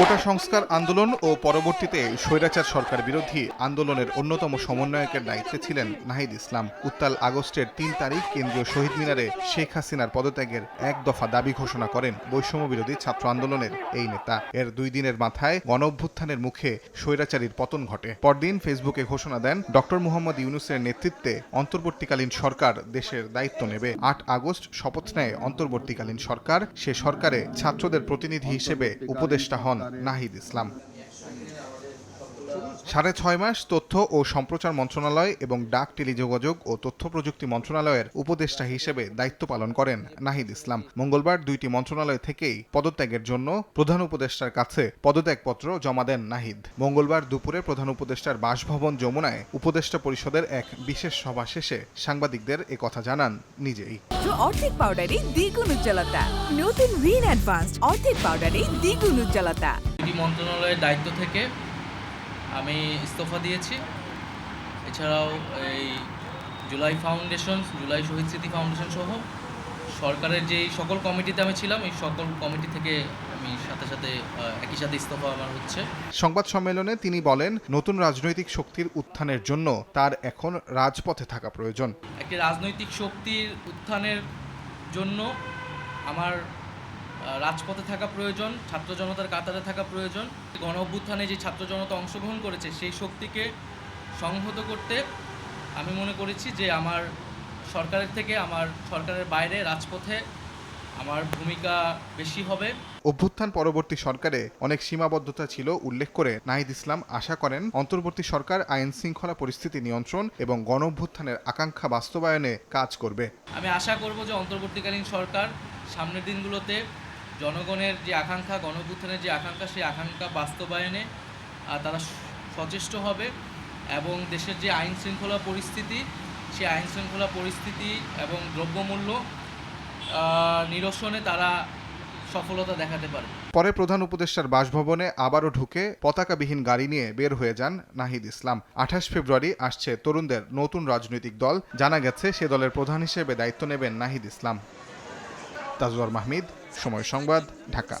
কোটা সংস্কার আন্দোলন ও পরবর্তীতে স্বৈরাচার সরকার বিরোধী আন্দোলনের অন্যতম সমন্বয়কের দায়িত্বে ছিলেন নাহিদ ইসলাম। উত্তাল আগস্টের ৩ তারিখ কেন্দ্রীয় শহীদ মিনারে শেখ হাসিনার পদত্যাগের এক দফা দাবি ঘোষণা করেন বৈষম্য বিরোধী ছাত্র আন্দোলনের এই নেতা। এর ২ দিনের মাথায় গণঅভ্যুত্থানের মুখে স্বৈরাচারীর পতন ঘটে। পরদিন ফেসবুকে ঘোষণা দেন ডক্টর মুহাম্মদ ইউনূসের নেতৃত্বে অন্তর্বর্তীকালীন সরকার দেশের দায়িত্ব নেবে। ৮ আগস্ট শপথ নেয় অন্তর্বর্তীকালীন সরকার। সে সরকারে ছাত্রদের প্রতিনিধি হিসেবে উপদেষ্টা হন নাহিদ ইসলাম। ৬.৫ মাস তথ্য ও সম্প্রচার মন্ত্রণালয় এবং ডাক, টেলিযোগাযোগ ও তথ্য প্রযুক্তি মন্ত্রণালয়ের উপদেষ্টা হিসেবে দায়িত্ব পালন করেন নাহিদ ইসলাম। মঙ্গলবার ২টি মন্ত্রণালয় থেকেই পদত্যাগের জন্য প্রধান উপদেষ্টার কাছে পদত্যাগপত্র জমা দেন নাহিদ। মঙ্গলবার দুপুরে প্রধান উপদেষ্টার বাসভবন যমুনায় উপদেষ্টা পরিষদের এক বিশেষ সভা শেষে সাংবাদিকদের একথা জানান নিজেই। অর্ধেক পাউডারে দ্বিগুণ উজ্জ্বলতা, নতুন রিন অ্যাডভান্সড অর্ধেক পাউডারে দ্বিগুণ উজ্জ্বলতা। দুটি মন্ত্রণালয়ের দায়িত্ব থেকে আমি ইস্তফা দিয়েছি। এছাড়াও এই জুলাই শহীদ স্মৃতি ফাউন্ডেশন সহ সরকারের যেই সকল কমিটিতে আমি ছিলাম, এই সকল কমিটি থেকে আমি সাথে একই সাথে ইস্তফা আমার হচ্ছে। সংবাদ সম্মেলনে তিনি বলেন, নতুন রাজনৈতিক শক্তির উত্থানের জন্য তার এখন রাজপথে থাকা প্রয়োজন। একটি রাজনৈতিক শক্তির উত্থানের জন্য আমার রাজপথে থাকা প্রয়োজন, ছাত্র জনতার কাতারে থাকা প্রয়োজন। গণ অভ্যুত্থানে যে ছাত্র জনতা অংশগ্রহণ করেছে সেই শক্তিকে সংহত করতে আমি মনে করেছি যে আমার সরকারের থেকে আমার সরকারের বাইরে রাজপথে আমার ভূমিকা বেশি হবে। অভ্যুত্থান পরবর্তী সরকারে অনেক সীমাবদ্ধতা ছিল উল্লেখ করে নাহিদ ইসলাম আশা করেন অন্তর্বর্তী সরকার আইন শৃঙ্খলা পরিস্থিতি নিয়ন্ত্রণ এবং গণ অভ্যুত্থানের আকাঙ্ক্ষা বাস্তবায়নে কাজ করবে। আমি আশা করব যে অন্তর্বর্তীকালীন সরকার সামনের দিনগুলোতে জনগণের যে আকাঙ্ক্ষা, গণ অভ্যুত্থানের যে আকাঙ্ক্ষা, সেই আকাঙ্ক্ষা বাস্তবায়নে তারা সচেষ্ট হবে এবং দেশের যে আইন শৃঙ্খলা পরিস্থিতি, সেই আইন শৃঙ্খলা পরিস্থিতি এবং দ্রব্যমূল্য নিরসনে তারা সফলতা দেখাতে পারে। পরে প্রধান উপদেষ্টার বাসভবনে আবারও ঢুকে পতাকাবিহীন গাড়ি নিয়ে বের হয়ে যান নাহিদ ইসলাম। ২৮ ফেব্রুয়ারি আসছে তরুণদের নতুন রাজনৈতিক দল। জানা গেছে সে দলের প্রধান হিসেবে দায়িত্ব নেবেন নাহিদ ইসলাম। তাজওয়ার মাহমিদ, সময় সংবাদ, ঢাকা।